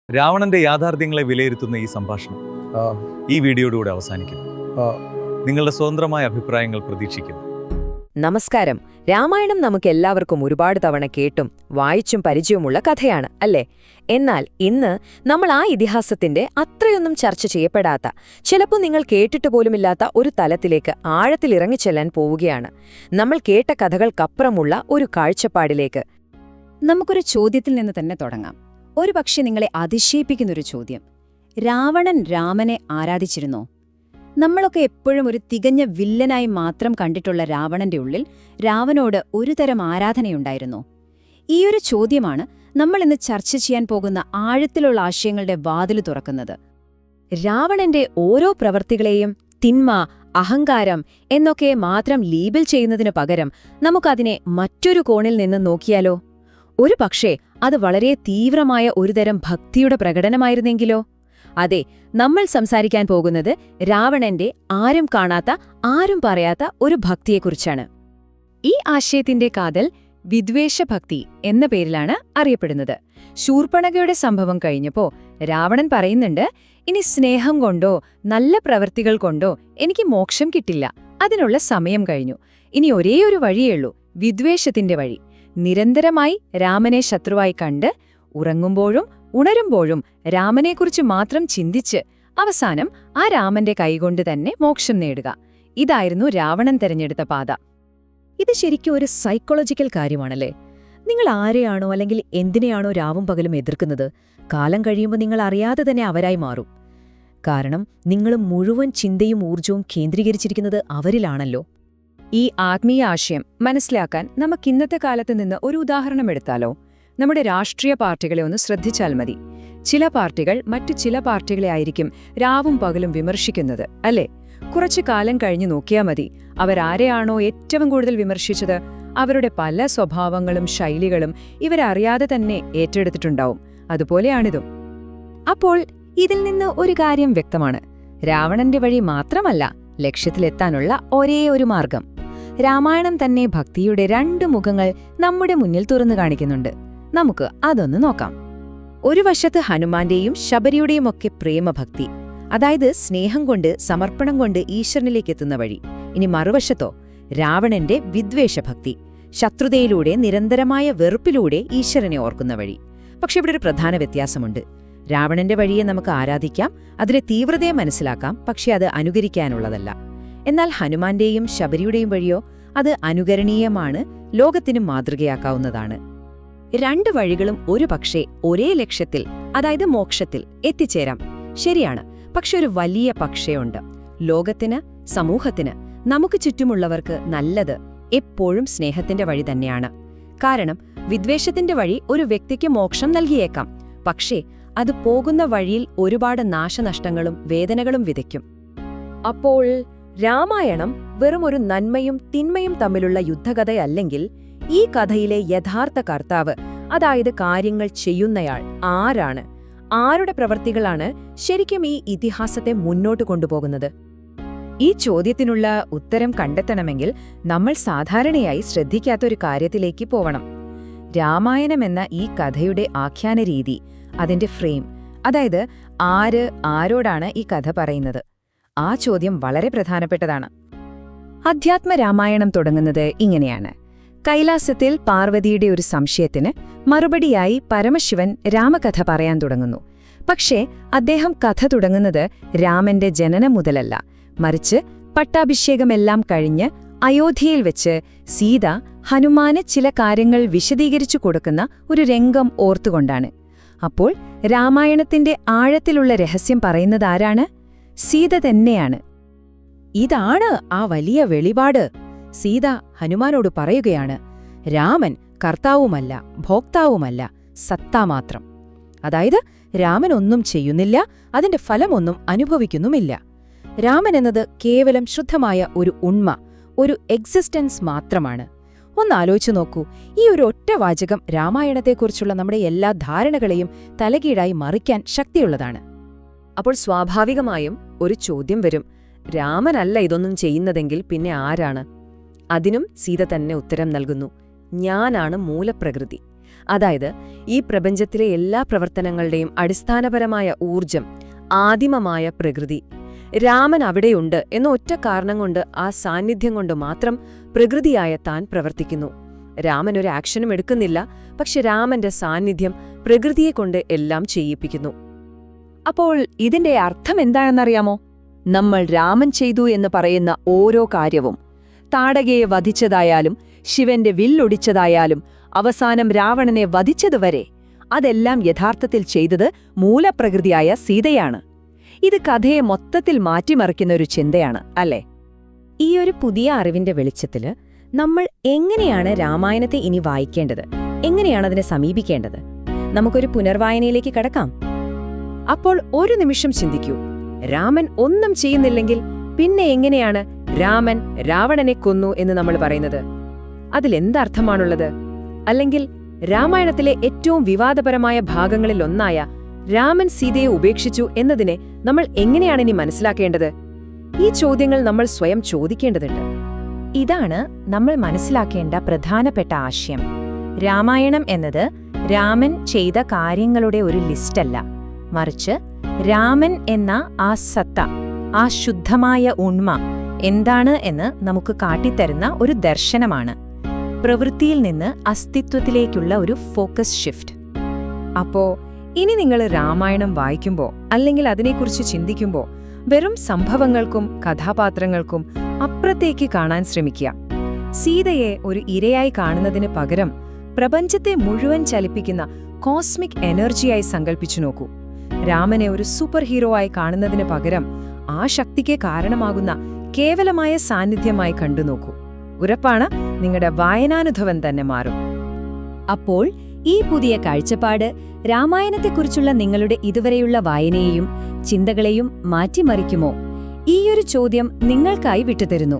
രാവണന്റെ യാഥാർത്ഥ്യങ്ങളെ വിലയിരുത്തുന്ന ഈ സംഭാഷണം ഈ വീഡിയോയിലൂടെ അവസാനിക്കുന്നു. നിങ്ങളുടെ സ്വതന്ത്രമായ അഭിപ്രായങ്ങൾ പ്രതീക്ഷിക്കുന്നു. നമസ്കാരം. രാമായണം നമുക്ക് എല്ലാവർക്കും ഒരുപാട് തവണ കേട്ടും വായിച്ചും പരിചയമുള്ള കഥയാണ് അല്ലേ? എന്നാൽ ഇന്ന് നമ്മൾ ആ ഇതിഹാസത്തിന്റെ അത്രയൊന്നും ചർച്ച ചെയ്യപ്പെടാത്ത, ചിലപ്പോൾ നിങ്ങൾ കേട്ടിട്ട് പോലുമില്ലാത്ത ഒരു തലത്തിലേക്ക് ആഴത്തിലിറങ്ങിച്ചെല്ലാൻ പോവുകയാണ്. നമ്മൾ കേട്ട കഥകൾക്കപ്പുറമുള്ള ഒരു കാഴ്ചപ്പാടിലേക്ക്. നമുക്കൊരു ചോദ്യത്തിൽ നിന്ന് തന്നെ തുടങ്ങാം. ഒരുപക്ഷെ നിങ്ങളെ അതിശയിപ്പിക്കുന്നൊരു ചോദ്യം. രാവണൻ രാമനെ ആരാധിച്ചിരുന്നോ? നമ്മളൊക്കെ എപ്പോഴും ഒരു തികഞ്ഞ വില്ലനായി മാത്രം കണ്ടിട്ടുള്ള രാവണന്റെ ഉള്ളിൽ രാവനോട് ഒരുതരം ആരാധനയുണ്ടായിരുന്നോ? ഈയൊരു ചോദ്യമാണ് നമ്മൾ ഇന്ന് ചർച്ച ചെയ്യാൻ പോകുന്ന ആഴത്തിലുള്ള ആശയങ്ങളുടെ വാതില് തുറക്കുന്നത്. രാവണന്റെ ഓരോ പ്രവൃത്തികളെയും തിന്മ, അഹങ്കാരം എന്നൊക്കെ മാത്രം ലേബൽ ചെയ്യുന്നതിനു പകരം നമുക്കതിനെ മറ്റൊരു കോണിൽ നിന്ന് നോക്കിയാലോ? ഒരു പക്ഷേ അത് വളരെ തീവ്രമായ ഒരുതരം ഭക്തിയുടെ പ്രകടനമായിരുന്നെങ്കിലോ? അതെ, നമ്മൾ സംസാരിക്കാൻ പോകുന്നത് രാവണന്റെ ആരും കാണാത്ത, ആരും പറയാത്ത ഒരു ഭക്തിയെക്കുറിച്ചാണ്. ഈ ആശയത്തിന്റെ കാതൽ വിദ്വേഷഭക്തി എന്ന പേരിലാണ് അറിയപ്പെടുന്നത്. ശൂർപ്പണഖയുടെ സംഭവം കഴിഞ്ഞപ്പോ രാവണൻ പറയുന്നുണ്ട്, ഇനി സ്നേഹം കൊണ്ടോ നല്ല പ്രവൃത്തികൾ കൊണ്ടോ എനിക്ക് മോക്ഷം കിട്ടില്ല, അതിനുള്ള സമയം കഴിഞ്ഞു. ഇനി ഒരേയൊരു വഴിയേയുള്ളൂ, വിദ്വേഷത്തിന്റെ വഴി. നിരന്തരമായി രാമനെ ശത്രുവായി കണ്ട് ഉറങ്ങുമ്പോഴും ഉണരുമ്പോഴും രാമനെക്കുറിച്ച് മാത്രം ചിന്തിച്ച് അവസാനം ആ രാമന്റെ കൈകൊണ്ട് തന്നെ മോക്ഷം നേടുക. ഇതായിരുന്നു രാവണൻ തെരഞ്ഞെടുത്ത പാത. ഇത് ശരിക്കും ഒരു സൈക്കോളജിക്കൽ കാര്യമാണല്ലേ? നിങ്ങൾ ആരെയാണോ അല്ലെങ്കിൽ എന്തിനെയാണോ രാവും പകലും എതിർക്കുന്നത്, കാലം കഴിയുമ്പോൾ നിങ്ങൾ അറിയാതെ തന്നെ അവരായി മാറും. കാരണം നിങ്ങൾ മുഴുവൻ ചിന്തയും ഊർജവും കേന്ദ്രീകരിച്ചിരിക്കുന്നത് അവരിലാണല്ലോ. ഈ ആത്മീയ ആശയം മനസ്സിലാക്കാൻ നമുക്കിന്നത്തെ കാലത്ത് നിന്ന് ഒരു ഉദാഹരണം എടുത്താലോ? നമ്മുടെ രാഷ്ട്രീയ പാർട്ടികളെ ഒന്ന് ശ്രദ്ധിച്ചാൽ മതി. ചില പാർട്ടികൾ മറ്റു ചില പാർട്ടികളെ ആയിരിക്കും രാവും പകലും വിമർശിക്കുന്നത്, അല്ലേ? കുറച്ചു കാലം കഴിഞ്ഞു നോക്കിയാൽ മതി, അവരാരെയാണോ ഏറ്റവും കൂടുതൽ വിമർശിച്ചത്, അവരുടെ പല സ്വഭാവങ്ങളും ശൈലികളും ഇവരറിയാതെ തന്നെ ഏറ്റെടുത്തിട്ടുണ്ടാവും. അതുപോലെയാണിതും. അപ്പോൾ ഇതിൽ നിന്ന് ഒരു കാര്യം വ്യക്തമാണ്. രാവണന്റെ വഴി മാത്രമല്ല ലക്ഷ്യത്തിലെത്താനുള്ള ഒരേ ഒരു മാർഗം. രാമായണം തന്നെ ഭക്തിയുടെ രണ്ട് മുഖങ്ങൾ നമ്മുടെ മുന്നിൽ തുറന്നു കാണിക്കുന്നുണ്ട്. നമുക്ക് അതൊന്ന് നോക്കാം. ഒരു വശത്ത് ഹനുമാന്റെയും ശബരിയുടെയും ഒക്കെ പ്രേമഭക്തി, അതായത് സ്നേഹം കൊണ്ട്, സമർപ്പണം കൊണ്ട് ഈശ്വരനിലേക്ക് എത്തുന്ന വഴി. ഇനി മറുവശത്തോ രാവണന്റെ വിദ്വേഷഭക്തി, ശത്രുതയിലൂടെ, നിരന്തരമായ വെറുപ്പിലൂടെ ഈശ്വരനെ ഓർക്കുന്ന വഴി. പക്ഷെ ഇവിടെ ഒരു പ്രധാന വ്യത്യാസമുണ്ട്. രാവണന്റെ വഴിയെ നമുക്ക് ആരാധിക്കാം, അതിലെ തീവ്രതയെ മനസ്സിലാക്കാം, പക്ഷെ അത് അനുകരിക്കാനുള്ളതല്ല. എന്നാൽ ഹനുമാന്റെയും ശബരിയുടെയും വഴിയോ അത് അനുകരണീയമാണ്, ലോകത്തിനും മാതൃകയാക്കാവുന്നതാണ്. രണ്ട് വഴികളും ഒരു പക്ഷേ ഒരേ ലക്ഷ്യത്തിൽ, അതായത് മോക്ഷത്തിൽ എത്തിച്ചേരാം. ശരിയാണ്. പക്ഷെ ഒരു വലിയ പക്ഷയുണ്ട്. ലോകത്തിന്, സമൂഹത്തിന്, നമുക്ക് ചുറ്റുമുള്ളവർക്ക് നല്ലത് എപ്പോഴും സ്നേഹത്തിന്റെ വഴി തന്നെയാണ്. കാരണം വിദ്വേഷത്തിന്റെ വഴി ഒരു വ്യക്തിക്ക് മോക്ഷം നൽകിയേക്കാം, പക്ഷേ അത് പോകുന്ന വഴിയിൽ ഒരുപാട് നാശനഷ്ടങ്ങളും വേദനകളും വിതയ്ക്കും. അപ്പോൾ രാമായണം വെറുമൊരു നന്മയും തിന്മയും തമ്മിലുള്ള യുദ്ധകഥയല്ലെങ്കിൽ ഈ കഥയിലെ യഥാർത്ഥ കർത്താവ്, അതായത് കാര്യങ്ങൾ ചെയ്യുന്നയാൾ ആരാണ്, ആരുടെ പ്രവൃത്തികളാണ് ശരിക്കും ഈ ഇതിഹാസത്തെ മുന്നോട്ട് കൊണ്ടുപോകുന്നത്? ഈ ചോദ്യത്തിനുള്ള ഉത്തരം കണ്ടെത്തണമെങ്കിൽ നമ്മൾ സാധാരണയായി ശ്രദ്ധിക്കാത്തൊരു കാര്യത്തിലേക്ക് പോവണം. രാമായണം എന്ന ഈ കഥയുടെ ആഖ്യാന രീതി, അതിന്റെ ഫ്രെയിം, അതായത് ആര് ആരോടാണ് ഈ കഥ പറയുന്നത്, ആ ചോദ്യം വളരെ പ്രധാനപ്പെട്ടതാണ്. അധ്യാത്മരാമായണം തുടങ്ങുന്നത് ഇങ്ങനെയാണ്. കൈലാസത്തിൽ പാർവതിയുടെ ഒരു സംശയത്തിന് മറുപടിയായി പരമശിവൻ രാമകഥ പറയാൻ തുടങ്ങുന്നു. പക്ഷേ അദ്ദേഹം കഥ തുടങ്ങുന്നത് രാമന്റെ ജനനം മുതലല്ല, മറിച്ച് പട്ടാഭിഷേകമെല്ലാം കഴിഞ്ഞ് അയോധ്യയിൽ വെച്ച് സീത ഹനുമാന് ചില കാര്യങ്ങൾ വിശദീകരിച്ചു കൊടുക്കുന്ന ഒരു രംഗം ഓർത്തുകൊണ്ടാണ്. അപ്പോൾ രാമായണത്തിന്റെ ആഴത്തിലുള്ള രഹസ്യം പറയുന്നതാരാണ്? സീത തന്നെയാണ്. ഇതാണ് ആ വലിയ വെളിപാട്. സീത ഹനുമാനോട് പറയുകയാണ്, രാമൻ കർത്താവുമല്ല, ഭോക്താവുമല്ല, സത്ത മാത്രം. അതായത് രാമൻ ഒന്നും ചെയ്യുന്നില്ല, അതിന്റെ ഫലമൊന്നും അനുഭവിക്കുന്നുമില്ല. രാമൻ എന്നത് കേവലം ശുദ്ധമായ ഒരു ഉണ്മ, ഒരു എക്സിസ്റ്റൻസ് മാത്രമാണ്. ഒന്നാലോചിച്ചു നോക്കൂ, ഈ ഒരു ഒറ്റ വാചകം രാമായണത്തെക്കുറിച്ചുള്ള നമ്മുടെ എല്ലാ ധാരണകളെയും തലകീഴായി മറിക്കാൻ ശക്തിയുള്ളതാണ്. അപ്പോൾ സ്വാഭാവികമായും ഒരു ചോദ്യം വരും, രാമനല്ല ഇതൊന്നും ചെയ്യുന്നതെങ്കിൽ പിന്നെ ആരാണ്? അതിനും സീത തന്നെ ഉത്തരം നൽകുന്നു, ഞാനാണ് മൂലപ്രകൃതി. അതായത് ഈ പ്രപഞ്ചത്തിലെ എല്ലാ പ്രവർത്തനങ്ങളുടെയും അടിസ്ഥാനപരമായ ഊർജം, ആദിമമായ പ്രകൃതി. രാമൻ അവിടെയുണ്ട് എന്ന ഒറ്റ കാരണം കൊണ്ട്, ആ സാന്നിധ്യം കൊണ്ട് മാത്രം പ്രകൃതിയായ താൻ പ്രവർത്തിക്കുന്നു. രാമൻ ഒരു ആക്ഷനും എടുക്കുന്നില്ല, പക്ഷെ രാമന്റെ സാന്നിധ്യം പ്രകൃതിയെക്കൊണ്ട് എല്ലാം ചെയ്യിപ്പിക്കുന്നു. അപ്പോൾ ഇതിന്റെ അർത്ഥം എന്താണെന്നറിയാമോ? നമ്മൾ രാമൻ ചെയ്തു എന്ന് പറയുന്ന ഓരോ കാര്യവും, താടകയെ വധിച്ചതായാലും ശിവന്റെ വില്ലൊടിച്ചതായാലും അവസാനം രാവണനെ വധിച്ചതുവരെ, അതെല്ലാം യഥാർത്ഥത്തിൽ ചെയ്തത് മൂലപ്രകൃതിയായ സീതയാണ്. ഇത് കഥയെ മൊത്തത്തിൽ മാറ്റിമറിക്കുന്നൊരു ചിന്തയാണ്, അല്ലേ? ഈ ഒരു പുതിയ അറിവിന്റെ വെളിച്ചത്തില് നമ്മൾ എങ്ങനെയാണ് രാമായണത്തെ ഇനി വായിക്കേണ്ടത്, എങ്ങനെയാണ് അതിനെ സമീപിക്കേണ്ടത്? നമുക്കൊരു പുനർവായനയിലേക്ക് കടക്കാം. അപ്പോൾ ഒരു നിമിഷം ചിന്തിക്കൂ, രാമൻ ഒന്നും ചെയ്യുന്നില്ലെങ്കിൽ പിന്നെ എങ്ങനെയാണ് രാമൻ രാവണനെ കൊന്നു എന്ന് നമ്മൾ പറയുന്നത്? അതിലെന്തർത്ഥമാണുള്ളത്? അല്ലെങ്കിൽ രാമായണത്തിലെ ഏറ്റവും വിവാദപരമായ ഭാഗങ്ങളിലൊന്നായ രാമൻ സീതയെ ഉപേക്ഷിച്ചു എന്നതിനെ നമ്മൾ എങ്ങനെയാണ് ഇനി മനസ്സിലാക്കേണ്ടത്? ഈ ചോദ്യങ്ങൾ നമ്മൾ സ്വയം ചോദിക്കേണ്ടതുണ്ട്. ഇതാണ് നമ്മൾ മനസ്സിലാക്കേണ്ട പ്രധാനപ്പെട്ട ആശയം. രാമായണം എന്നത് രാമൻ ചെയ്ത കാര്യങ്ങളുടെ ഒരു ലിസ്റ്റല്ല, മറിച്ച് രാമൻ എന്ന ആ സത്ത, ആ ശുദ്ധമായ ഉണ്മ എന്താണ് എന്ന് നമുക്ക് കാട്ടിത്തരുന്ന ഒരു ദർശനമാണ്. പ്രവൃത്തിയിൽ നിന്ന് അസ്തിത്വത്തിലേക്കുള്ള ഒരു ഫോക്കസ് ഷിഫ്റ്റ്. അപ്പോ ഇനി നിങ്ങൾ രാമായണം വായിക്കുമ്പോൾ അല്ലെങ്കിൽ അതിനെക്കുറിച്ച് ചിന്തിക്കുമ്പോൾ വെറും സംഭവങ്ങൾക്കും കഥാപാത്രങ്ങൾക്കും അപ്പുറത്തേക്ക് കാണാൻ ശ്രമിക്കുക. സീതയെ ഒരു ഇരയായി കാണുന്നതിന് പകരം പ്രപഞ്ചത്തെ മുഴുവൻ ചലിപ്പിക്കുന്ന കോസ്മിക് എനർജിയായി സങ്കല്പിച്ചു നോക്കൂ. രാമനെ ഒരു സൂപ്പർ ഹീറോ ആയി കാണുന്നതിന് പകരം ആ ശക്തിക്ക് കാരണമാകുന്ന കേവലമായ സാന്നിധ്യമായി കണ്ടുനോക്കൂ. ഉറപ്പാണ്, നിങ്ങളുടെ വായനാനുഭവം തന്നെ മാറും. അപ്പോൾ ഈ പുതിയ കാഴ്ചപ്പാട് രാമായണത്തെക്കുറിച്ചുള്ള നിങ്ങളുടെ ഇതുവരെയുള്ള വായനയെയും ചിന്തകളെയും മാറ്റിമറിക്കുമോ? ഈയൊരു ചോദ്യം നിങ്ങൾക്കായി വിട്ടുതരുന്നു.